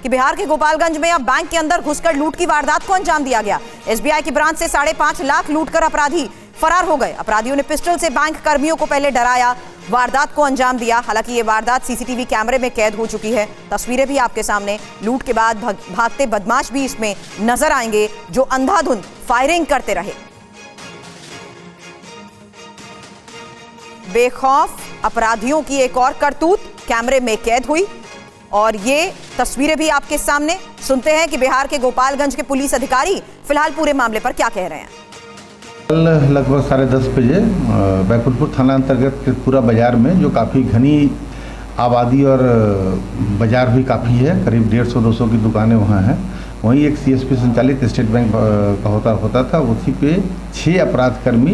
कि बिहार के गोपालगंज में अब बैंक के अंदर घुसकर लूट की वारदात को अंजाम दिया गया। एसबीआई की ब्रांच से 5.5 लाख लूटकर अपराधी फरार हो गए। अपराधियों ने पिस्टल से बैंक कर्मियों को पहले डराया, वारदात को अंजाम दिया। हालांकि ये वारदात सीसीटीवी कैमरे में कैद हो चुकी है। तस्वीरें भी आपके सामने। लूट के बाद भागते बदमाश भी इसमें नजर आएंगे जो अंधाधुंध फायरिंग करते रहे। बेखौफ अपराधियों की एक और करतूत कैमरे में कैद हुई और ये तस्वीरें भी आपके सामने। सुनते हैं कि बिहार के गोपालगंज के पुलिस अधिकारी फिलहाल पूरे मामले पर क्या कह रहे हैं। कल लगभग 10:30 बजे बैकुंठपुर थाना अंतर्गत त्रिपुरा बाजार में, जो काफ़ी घनी आबादी और बाजार भी काफ़ी है, करीब 150-200 की दुकानें वहाँ हैं, वहीं एक सीएसपी संचालित स्टेट बैंक का होता था। उसी पे 6 अपराधकर्मी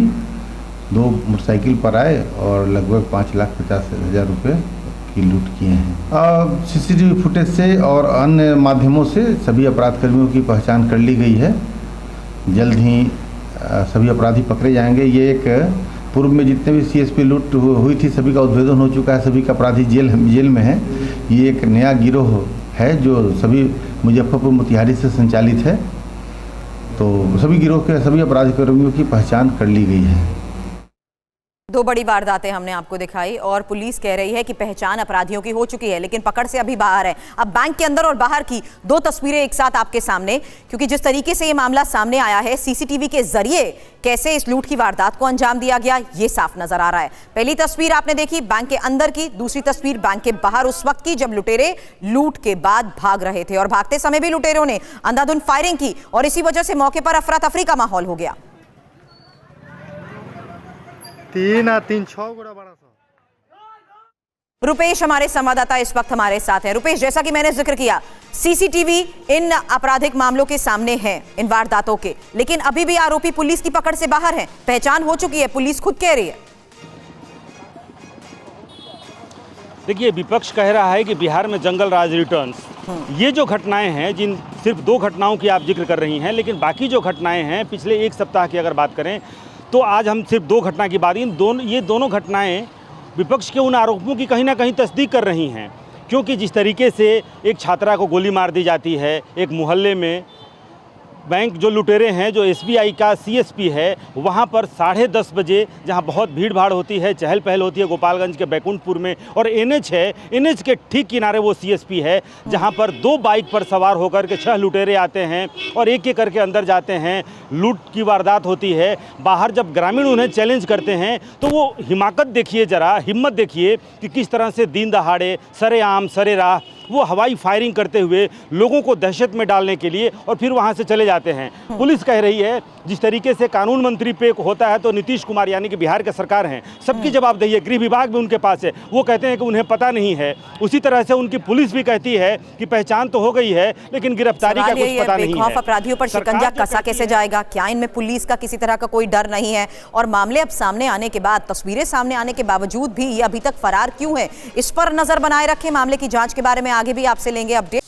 2 मोटरसाइकिल पर आए और लगभग 5,50,000 रुपये की लूट किए हैं। सीसीटीवी फुटेज से और अन्य माध्यमों से सभी अपराधकर्मियों की पहचान कर ली गई है। जल्द ही सभी अपराधी पकड़े जाएंगे। ये एक पूर्व में जितने भी सीएसपी लूट हुई थी सभी का उद्भेदन हो चुका है, सभी का अपराधी जेल में है। ये एक नया गिरोह है जो सभी मुजफ्फरपुर मोतिहारी से संचालित है। तो सभी गिरोह के सभी अपराधकर्मियों की पहचान कर ली गई है। 2 बड़ी वारदातें हमने आपको दिखाई और पुलिस कह रही है कि पहचान अपराधियों की हो चुकी है, लेकिन पकड़ से अभी बाहर है। अब बैंक के अंदर और बाहर की 2 तस्वीरें एक साथ आपके सामने, क्योंकि जिस तरीके से ये मामला सामने आया है, सीसीटीवी के जरिए कैसे इस लूट की वारदात को अंजाम दिया गया ये साफ नजर आ रहा है। पहली तस्वीर आपने देखी बैंक के अंदर की, दूसरी तस्वीर बैंक के बाहर उस वक्त की जब लुटेरे लूट के बाद भाग रहे थे और भागते समय भी लुटेरों ने अंधाधुंध फायरिंग की और इसी वजह से मौके पर अफरा तफरी का माहौल हो गया। 3-6 गुना बड़ा सा। रुपेश हमारे संवाददाता इस वक्त हमारे साथ हैं। रुपेश, जैसा कि मैंने जिक्र किया, सीसीटीवी इन आपराधिक मामलों के सामने है, इन वारदातों के, लेकिन अभी भी आरोपी पुलिस की पकड़ से बाहर हैं। पहचान हो चुकी है, पुलिस खुद कह रही है। देखिए, विपक्ष कह रहा है कि बिहार में जंगल राज रिटर्न्स। ये जो घटनाएं हैं, जिन सिर्फ 2 घटनाओं की आप जिक्र कर रही हैं, लेकिन बाकी जो घटनाएं हैं पिछले 1 सप्ताह की अगर बात करें तो आज हम सिर्फ 2 घटना की बात, ये दोनों घटनाएं विपक्ष के उन आरोपों की कहीं ना कहीं तस्दीक कर रही हैं। क्योंकि जिस तरीके से एक छात्रा को गोली मार दी जाती है एक मोहल्ले में, बैंक जो लुटेरे हैं, जो एसबीआई का सीएसपी है, वहाँ पर 10:30 बजे जहाँ बहुत भीड़ भाड़ होती है, चहल पहल होती है गोपालगंज के बैकुंठपुर में, और एनएच है, एनएच के ठीक किनारे वो सीएसपी है, जहाँ पर 2 बाइक पर सवार होकर के 6 लुटेरे आते हैं और एक एक करके अंदर जाते हैं। लूट की वारदात होती है। बाहर जब ग्रामीण उन्हें चैलेंज करते हैं तो वो हिमाकत देखिए, ज़रा हिम्मत देखिए कि किस तरह से दिन दहाड़े सरेआम सरेराह वो हवाई फायरिंग करते हुए लोगों को दहशत में डालने के लिए और फिर वहां से चले जाते हैं। पुलिस कह रही है जिस तरीके से कानून मंत्री पे होता है तो नीतीश कुमार यानी कि बिहार के सरकार हैं, सबकी जवाबदेही है, गृह विभाग भी उनके पास है, वो कहते हैं कि उन्हें पता नहीं है। उसी तरह से उनकी पुलिस भी कहती है कि पहचान तो हो गई है लेकिन गिरफ्तारी का कुछ पता नहीं है। अपराधियों पर शिकंजा कसा कैसे जाएगा? क्या इनमें पुलिस का किसी तरह का कोई डर नहीं है? और मामले अब सामने आने के बाद, तस्वीरें सामने आने के बावजूद भी ये अभी तक फरार क्यों है, इस पर नजर बनाए रखें। मामले की जांच के बारे में आगे भी आपसे लेंगे अपडेट।